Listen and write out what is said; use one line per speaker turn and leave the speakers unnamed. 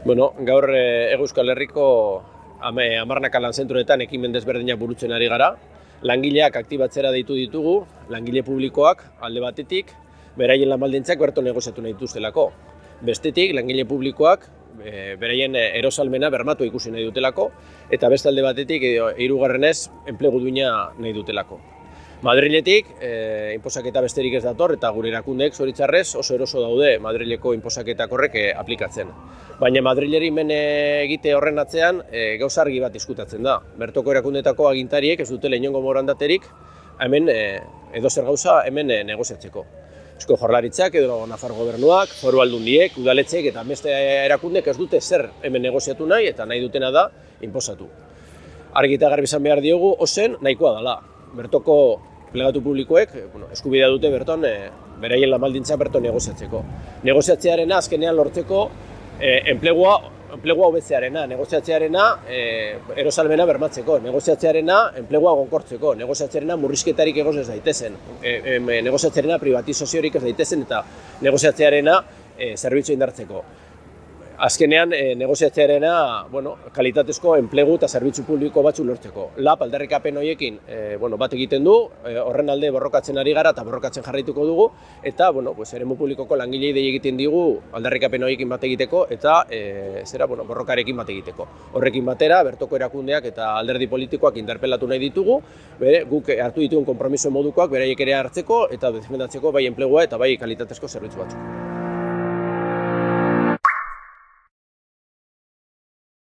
Bueno, gaur Euskal Herriko hamarnaka lanzentroetan ekimen desberdinak burutzen ari gara. Langileak aktibatzera deitu ditugu, langile publikoak alde batetik, beraien lan baldintzak berto negoziatu nahi dituztelako. Bestetik, langile publikoak beraien erosalmena bermatu ikusi nahi dutelako, eta beste alde batetik, hirugarrenez, enplegu duina nahi dutelako. Madriletik, inposaketa besterik ez dator, eta gure erakundeek zoritxarrez oso eroso daude Madrileko inposaketak horrek aplikatzen. Baina Madrileri men egite horren atzean gauza argi bat diskutatzen da. Bertoko erakundetako agintariek ez dutela inongo borondaterik hemen edozer gauza hemen negoziatzeko. Eusko Jaurlaritzak edo Nafar Gobernuak, Foru Aldundiek, udaletxeek eta beste erakundek ez dute zer hemen negoziatu nahi eta nahi dutena da inposatu. Argi eta garbi izan behar diogu, ozen nahikoa dela. Bertoko plegatu publikoek eskubidea dute berton beraien lan baldintza berton negoziatzeko. Negoziatzearena azkenean lortzeko enplegua hobetzearena, negoziatzearena erosalmena bermatzeko, negoziatzearena enplegua gonkortzeko, negoziatzearena murrizketarik egoz ez daitezen, negoziatzearena privatizaziorik ez daitezen eta negoziatzearena zerbitzu indartzeko. Azkenean, negoziatzearena kalitatezko enplegu eta zerbitzu publiko batzu lortzeko. LAB aldarrikapen horiekin bat egiten du, horren alde borrokatzen ari gara eta borrokatzen jarraituko dugu, eta eremu publikoko langilei dei egiten digu aldarrikapen horiekin bat egiteko eta borrokarekin bat egiteko. Horrekin batera, bertoko erakundeak eta alderdi politikoak interpelatu nahi ditugu, guk hartu ditugun konpromiso modukoak beraiek ere hartzeko eta defendatzeko bai enplegua eta bai kalitatezko zerbitzu batzuk.